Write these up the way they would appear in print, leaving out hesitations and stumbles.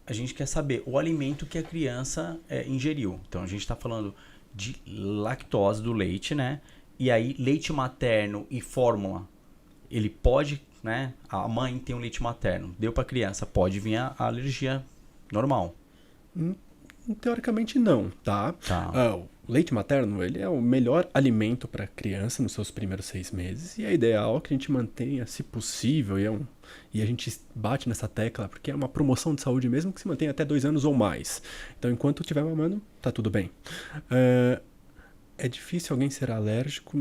a gente quer saber o alimento que a criança ingeriu. Então, a gente está falando de lactose do leite, né? E aí, leite materno e fórmula, ele pode, né? A mãe tem um leite materno, deu para a criança, pode vir a alergia normal. Hum, Teoricamente não, tá? Tá. O leite materno, ele é o melhor alimento para a criança nos seus primeiros 6 meses e é ideal que a gente mantenha, se possível, e a gente bate nessa tecla porque é uma promoção de saúde mesmo que se mantenha até 2 anos ou mais. Então, enquanto estiver mamando, tá tudo bem. É difícil alguém ser alérgico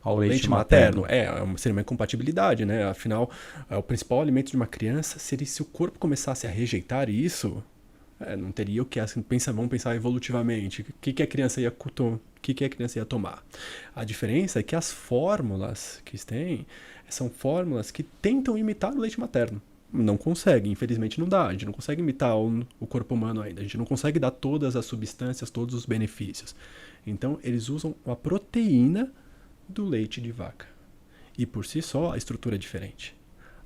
Ao ao leite leite materno. materno. Seria uma incompatibilidade, né? Afinal, o principal alimento de uma criança seria se o corpo começasse a rejeitar isso. Não teria o que, assim, vamos pensar evolutivamente. O que a criança ia tomar? A diferença é que as fórmulas que têm são fórmulas que tentam imitar o leite materno. Não consegue, infelizmente não dá. A gente não consegue imitar o corpo humano ainda. A gente não consegue dar todas as substâncias, todos os benefícios. Então, eles usam a proteína do leite de vaca. E por si só, a estrutura é diferente.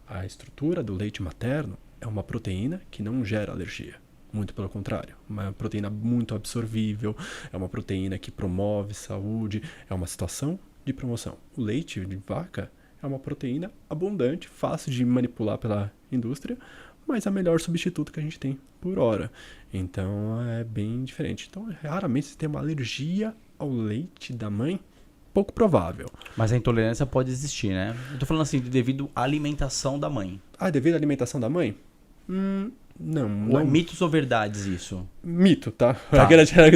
A estrutura do leite materno é uma proteína que não gera alergia. Muito pelo contrário, uma proteína muito absorvível, é uma proteína que promove saúde, é uma situação de promoção. O leite de vaca é uma proteína abundante, fácil de manipular pela indústria, mas é o melhor substituto que a gente tem por hora. Então é bem diferente. Então raramente você tem uma alergia ao leite da mãe, pouco provável. Mas a intolerância pode existir, né? Eu tô falando assim, devido à alimentação da mãe. Devido à alimentação da mãe? Não. Mitos ou verdades isso? Mito, tá? Tá.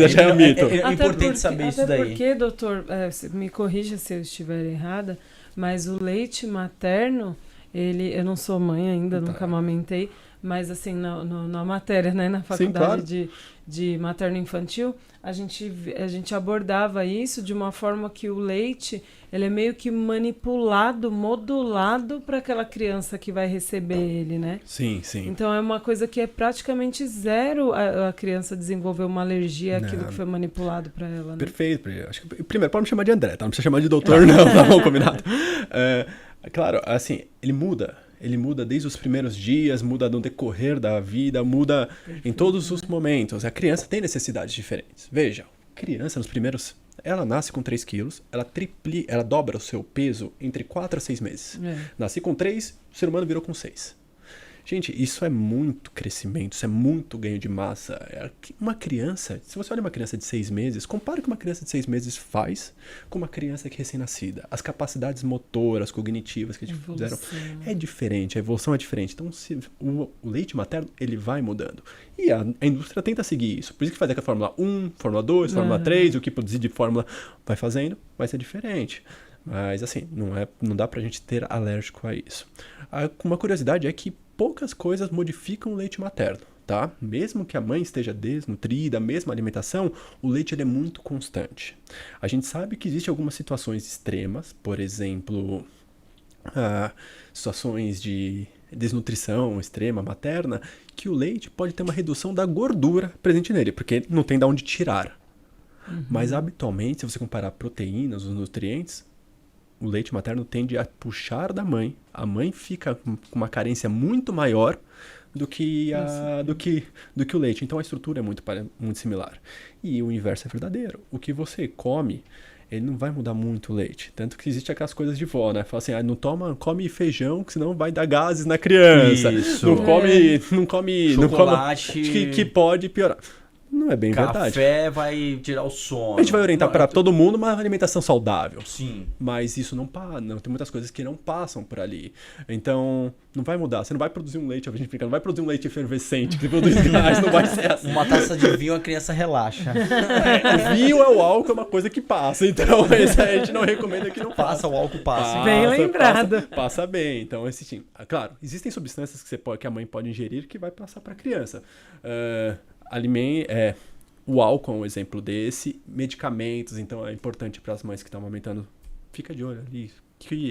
Já é um mito. É importante saber isso daí. Até porque, doutor, me corrija se eu estiver errada, mas o leite materno, eu não sou mãe ainda, nunca amamentei, mas assim, na matéria, né, na faculdade de materno-infantil, a gente abordava isso de uma forma que o leite, ele é meio que manipulado, modulado para aquela criança que vai receber ele, né? Sim. Então é uma coisa que é praticamente zero a criança desenvolver uma alergia àquilo que foi manipulado para ela, né? Perfeito. Acho que, primeiro, pode me chamar de André, tá? Não precisa chamar de doutor, não, tá bom, combinado? Claro, assim, ele muda desde os primeiros dias, muda no decorrer da vida, muda em todos os momentos. A criança tem necessidades diferentes. Veja, criança nos primeiros... Ela nasce com 3 quilos, ela dobra o seu peso entre 4 a 6 meses. Nasci com 3, o ser humano virou com 6. Gente, isso é muito crescimento, isso é muito ganho de massa. Uma criança, se você olha uma criança de 6 meses, compara o que uma criança de 6 meses faz com uma criança que é recém-nascida. As capacidades motoras, cognitivas que a gente fizeram é diferente, a evolução é diferente. Então, o leite materno, ele vai mudando. E a indústria tenta seguir isso. Por isso que faz a Fórmula 1, Fórmula 2, Fórmula 3, o que produzir de fórmula vai fazendo, mas é diferente. Mas, assim, não dá pra gente ter alérgico a isso. Uma curiosidade é que poucas coisas modificam o leite materno, tá? Mesmo que a mãe esteja desnutrida, a mesma alimentação, o leite ele é muito constante. A gente sabe que existem algumas situações extremas, por exemplo, situações de desnutrição extrema materna, que o leite pode ter uma redução da gordura presente nele, porque não tem de onde tirar. Mas, habitualmente, se você comparar proteínas, os nutrientes, o leite materno tende a puxar da mãe. A mãe fica com uma carência muito maior do que o leite. Então a estrutura é muito similar. E o inverso é verdadeiro. O que você come, ele não vai mudar muito o leite. Tanto que existe aquelas coisas de vó, né? Fala assim, não come feijão, que senão vai dar gases na criança. Isso. Não come chocolate que pode piorar. Não é bem verdade. Café vai tirar o sono. A gente vai orientar para todo mundo uma alimentação saudável. Sim. Mas isso não tem muitas coisas que não passam por ali. Então, não vai mudar. Você não vai produzir um leite, a gente brinca, não vai produzir um leite efervescente que produz gás, não vai ser assim. Uma taça de vinho, a criança relaxa. O vinho é o álcool, é uma coisa que passa. Então, esse a gente não recomenda que não Passa, o álcool passa. Bem lembrado. Passa bem. Então, claro, existem substâncias que a mãe pode ingerir que vai passar para a criança. O álcool é um exemplo desse. Medicamentos, então é importante para as mães que estão amamentando. Fica de olho ali.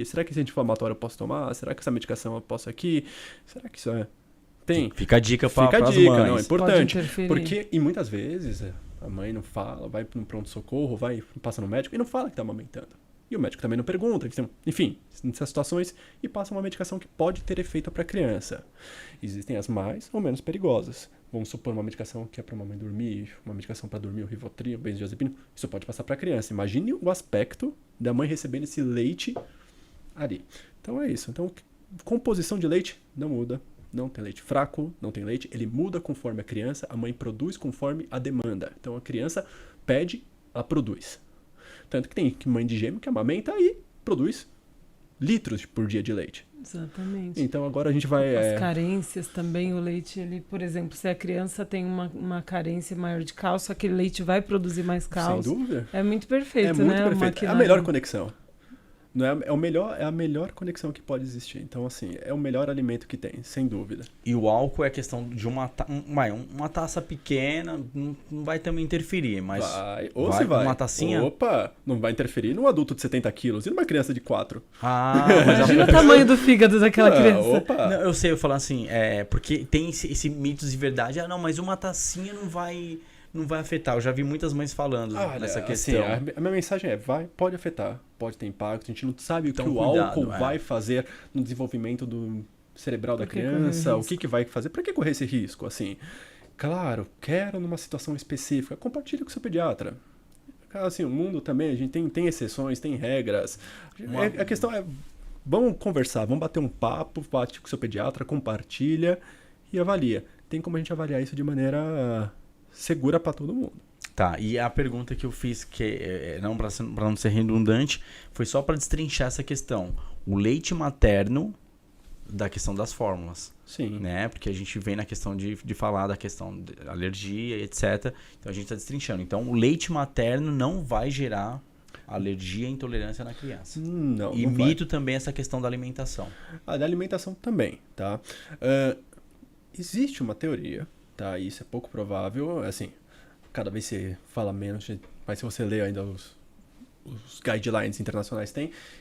Será que esse anti-inflamatório eu posso tomar? Será que essa medicação eu posso aqui? Será que isso tem? Fica a dica para as mães. Não, é importante. Porque, e muitas vezes, a mãe não fala, vai no pronto-socorro, passa no médico e não fala que está amamentando. E o médico também não pergunta, enfim, nessas situações, e passa uma medicação que pode ter efeito para a criança. Existem as mais ou menos perigosas. Vamos supor uma medicação que é para a mamãe dormir, uma medicação para dormir, o Rivotril, o benzodiazepina, isso pode passar para a criança. Imagine o aspecto da mãe recebendo esse leite ali. Então é isso. Então, composição de leite não muda. Não tem leite fraco, não tem leite. Ele muda conforme a criança, a mãe produz conforme a demanda. Então a criança pede, ela produz. Tanto que tem mãe de gêmeo que amamenta e produz litros por dia de leite. Exatamente. Então agora a gente vai... As carências também, o leite, ele, por exemplo, se a criança tem uma carência maior de cálcio, aquele leite vai produzir mais cálcio. Sem dúvida. É muito perfeito, É muito né? perfeito. É a melhor conexão. Não é a melhor conexão que pode existir. Então, assim, é o melhor alimento que tem, sem dúvida. E o álcool é questão de uma taça pequena, não vai também interferir, mas vai. Uma tacinha? Opa, não vai interferir num adulto de 70 quilos e numa criança de 4. Ah, mas imagina o tamanho do fígado daquela criança. Opa. Não, eu sei, eu falo assim, porque tem esse mitos de verdade, não, mas uma tacinha não vai afetar. Eu já vi muitas mães falando nessa questão. Assim, a minha mensagem pode afetar, pode ter impacto. A gente não sabe Então, o que cuidado, o álcool vai fazer no desenvolvimento do cerebral da criança, o que vai fazer. Para que correr esse risco? Assim, claro, quero numa situação específica, compartilhe com o seu pediatra. Assim, o mundo também, a gente tem exceções, tem regras. A questão é, vamos conversar, vamos bater um papo, bate com o seu pediatra, compartilha e avalia. Tem como a gente avaliar isso de maneira segura para todo mundo. Tá, e a pergunta que eu fiz, que não para não ser redundante, foi só para destrinchar essa questão. O leite materno da questão das fórmulas. Sim. Né? Porque a gente vem na questão de falar da questão de alergia, etc. Então a gente está destrinchando. Então o leite materno não vai gerar alergia e intolerância na criança. Não. E não mito vai. também essa questão da alimentação. Da alimentação também, tá? Existe uma teoria, tá? Isso é pouco provável, assim, cada vez se fala menos, mas se você ler ainda os guidelines internacionais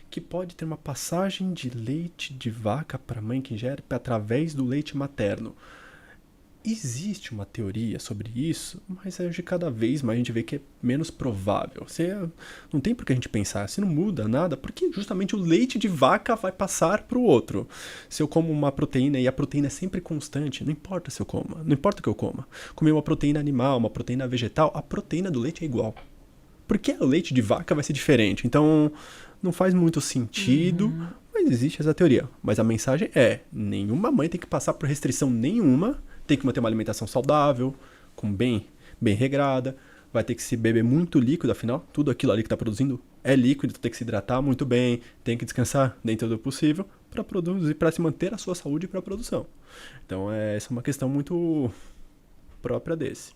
que pode ter uma passagem de leite de vaca para mãe que ingere através do leite materno. Existe uma teoria sobre isso, mas hoje cada vez mais a gente vê que é menos provável. Não tem por que a gente pensar, se não muda nada, porque justamente o leite de vaca vai passar para o outro. Se eu como uma proteína e a proteína é sempre constante, não importa se eu coma, não importa o que eu coma. Comer uma proteína animal, uma proteína vegetal, a proteína do leite é igual. Por que o leite de vaca vai ser diferente? Então, não faz muito sentido, mas existe essa teoria. Mas a mensagem é, nenhuma mãe tem que passar por restrição nenhuma, tem que manter uma alimentação saudável, bem regrada, vai ter que se beber muito líquido, afinal, tudo aquilo ali que está produzindo é líquido, tem que se hidratar muito bem, tem que descansar dentro do possível para produzir, para se manter a sua saúde para a produção. Então, essa é uma questão muito própria desse.